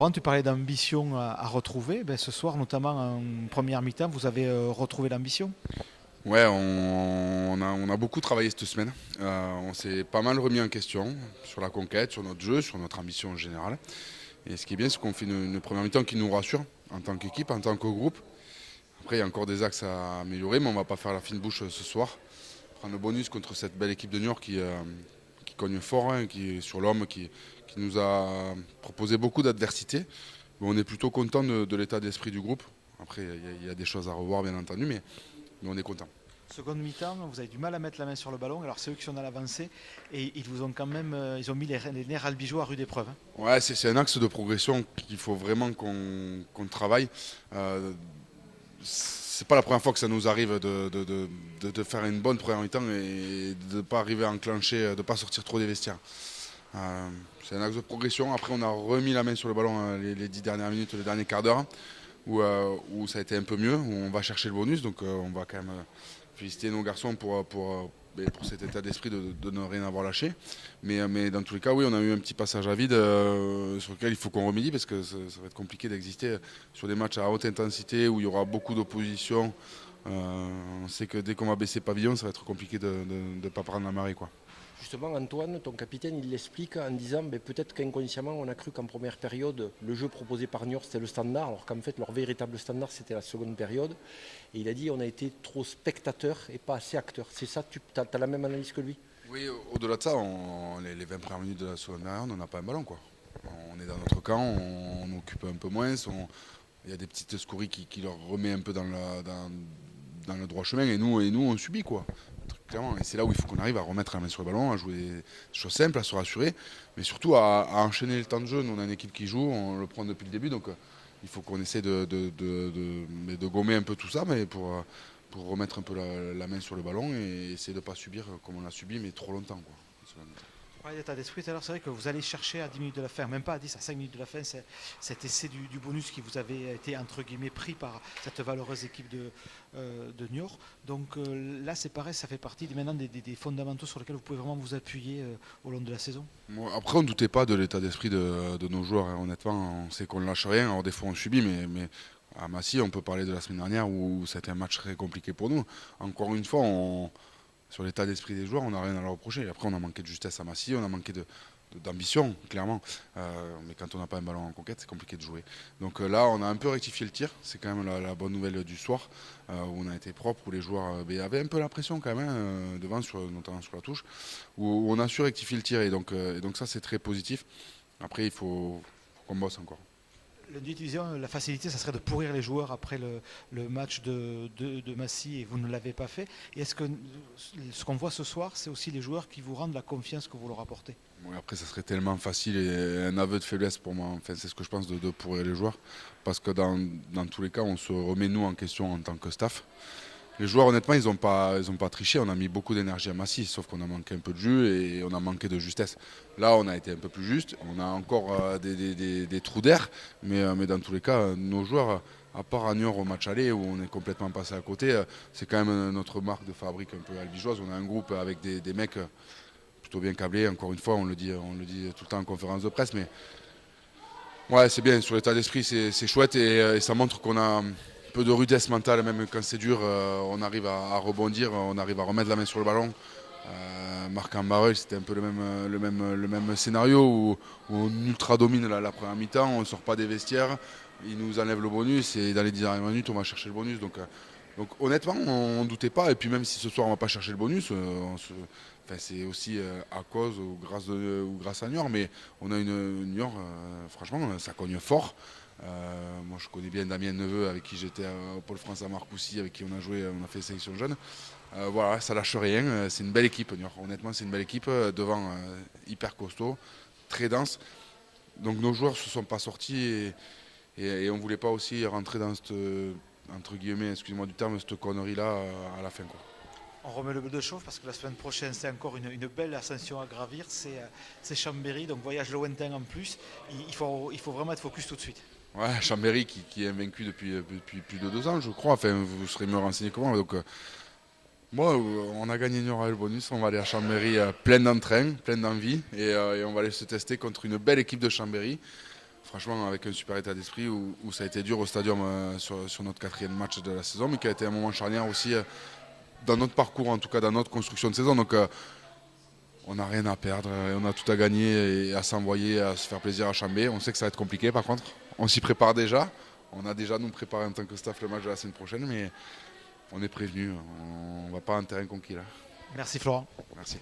Laurent, tu parlais d'ambition à retrouver. Ben, ce soir, notamment en première mi-temps, vous avez retrouvé l'ambition. Ouais, on a beaucoup travaillé cette semaine. On s'est pas mal remis en question sur la conquête, sur notre jeu, sur notre ambition en général. Et ce qui est bien, c'est qu'on fait une première mi-temps qui nous rassure en tant qu'équipe, en tant que groupe. Après, il y a encore des axes à améliorer, mais on va pas faire la fine bouche ce soir. Prendre le bonus contre cette belle équipe de New York qui cogne fort, hein, qui est sur l'homme, qui nous a proposé beaucoup d'adversité. Mais on est plutôt content de l'état d'esprit du groupe. Après, il y a des choses à revoir, bien entendu, mais on est content. Seconde mi-temps, vous avez du mal à mettre la main sur le ballon. Alors c'est eux qui sont à l'avancée et ils vous ont quand même, ils ont mis les nerfs albigeois à rude épreuve, hein. Ouais, c'est un axe de progression qu'il faut vraiment qu'on travaille. Euh, c'est pas la première fois que ça nous arrive de faire une bonne première mi-temps et de ne pas arriver à enclencher, de ne pas sortir trop des vestiaires. C'est un axe de progression. Après, on a remis la main sur le ballon les 10 dernières minutes, le dernier quart d'heure, où ça a été un peu mieux, où on va chercher le bonus. Donc on va quand même féliciter nos garçons pour cet état d'esprit de ne rien avoir lâché. Mais dans tous les cas, oui, on a eu un petit passage à vide sur lequel il faut qu'on remédie parce que ça va être compliqué d'exister sur des matchs à haute intensité où il y aura beaucoup d'opposition. On sait que dès qu'on va baisser pavillon, ça va être compliqué de ne pas prendre la marée, quoi. Justement, Antoine, ton capitaine, il l'explique en disant peut-être qu'inconsciemment, on a cru qu'en première période, le jeu proposé par Niort, c'était le standard, alors qu'en fait, leur véritable standard, c'était la seconde période. Et il a dit on a été trop spectateur et pas assez acteur. C'est ça, tu as la même analyse que lui? Oui, au-delà de ça, les 20 premières minutes de la seconde période, on n'a pas un ballon, quoi. On est dans notre camp, on occupe un peu moins. Il y a des petites scories qui leur remet un peu dans le droit chemin et nous on subit, quoi. Clairement. Et c'est là où il faut qu'on arrive à remettre la main sur le ballon, à jouer des choses simples, à se rassurer, mais surtout à enchaîner le temps de jeu. Nous, on a une équipe qui joue, on le prend depuis le début, donc il faut qu'on essaie de gommer un peu tout ça, mais pour remettre un peu la main sur le ballon et essayer de ne pas subir comme on l'a subi, mais trop longtemps, quoi. Tu parlais d'état d'esprit tout à l'heure, c'est vrai que vous allez chercher à 10 minutes de la fin, même pas à 10, à 5 minutes de la fin, c'est cet essai du bonus qui vous avait été entre guillemets pris par cette valeureuse équipe de Niort. Donc là c'est pareil, ça fait partie maintenant des fondamentaux sur lesquels vous pouvez vraiment vous appuyer au long de la saison. Bon, après, on ne doutait pas de l'état d'esprit de nos joueurs, hein. Honnêtement, on sait qu'on ne lâche rien. Alors, des fois, on subit, mais à Massy, on peut parler de la semaine dernière où c'était un match très compliqué pour nous. Encore une fois, sur l'état d'esprit des joueurs, on n'a rien à leur reprocher. Après, on a manqué de justesse à Massy, on a manqué d'ambition, clairement. Mais quand on n'a pas un ballon en conquête, c'est compliqué de jouer. Donc là, on a un peu rectifié le tir. C'est quand même la bonne nouvelle du soir, où on a été propre, où les joueurs avaient un peu la pression quand même, devant, notamment sur la touche, où on a su rectifier le tir. Et donc ça, c'est très positif. Après, il faut qu'on bosse encore. Lundi, tu disais, la facilité, ça serait de pourrir les joueurs après le match de Massy et vous ne l'avez pas fait. Et est-ce que ce qu'on voit ce soir, c'est aussi les joueurs qui vous rendent la confiance que vous leur apportez? Bon, après, ça serait tellement facile et un aveu de faiblesse pour moi. Enfin, c'est ce que je pense de pourrir les joueurs. Parce que dans tous les cas, on se remet nous en question en tant que staff. Les joueurs, honnêtement, ils ont pas triché. On a mis beaucoup d'énergie à Massy, sauf qu'on a manqué un peu de jus et on a manqué de justesse. Là, on a été un peu plus juste. On a encore des trous d'air, mais dans tous les cas, nos joueurs, à part à Niort au match aller où on est complètement passé à côté, c'est quand même notre marque de fabrique un peu albigeoise. On a un groupe avec des mecs plutôt bien câblés. Encore une fois, on le dit tout le temps en conférence de presse, mais ouais, c'est bien. Sur l'état d'esprit, c'est chouette et ça montre qu'on a peu de rudesse mentale, même quand c'est dur, on arrive à rebondir, on arrive à remettre la main sur le ballon. Marc Ambarel, c'était un peu le même scénario où on ultra domine la première mi-temps, on ne sort pas des vestiaires, il nous enlève le bonus et dans les 10 dernières minutes, on va chercher le bonus. Donc honnêtement, on ne doutait pas. Et puis même si ce soir, on ne va pas chercher le bonus, enfin, c'est aussi à cause ou grâce à Niort. Mais on a une Niort, franchement, ça cogne fort. Moi, je connais bien Damien Neveu, avec qui j'étais au Pôle France à Marcoussis, avec qui on a joué, on a fait sélection jeune. Voilà, ça lâche rien. C'est une belle équipe, Niort. Honnêtement, c'est une belle équipe. Devant, hyper costaud, très dense. Donc nos joueurs ne se sont pas sortis et on ne voulait pas aussi rentrer dans cette, entre guillemets, excusez-moi du terme, cette connerie-là à la fin, quoi. On remet le bleu de chauffe parce que la semaine prochaine, c'est encore une belle ascension à gravir. C'est Chambéry, donc voyage lointain en plus. Il faut vraiment être focus tout de suite. Ouais, Chambéry qui est invaincu depuis plus de 2 ans, je crois. Enfin, vous serez mieux renseigné que moi. Donc, moi, on a gagné Niort le bonus. On va aller à Chambéry plein d'entrain, plein d'envie. Et on va aller se tester contre une belle équipe de Chambéry. franchement avec un super état d'esprit où ça a été dur au stadium sur notre 4e match de la saison, mais qui a été un moment charnière aussi dans notre parcours, en tout cas dans notre construction de saison. Donc on n'a rien à perdre, on a tout à gagner et à s'envoyer, à se faire plaisir à Chambé. On sait que ça va être compliqué par contre, on s'y prépare déjà. On a déjà nous préparé en tant que staff le match de la semaine prochaine, mais on est prévenu, on ne va pas en terrain conquis là. Merci Florent. Merci.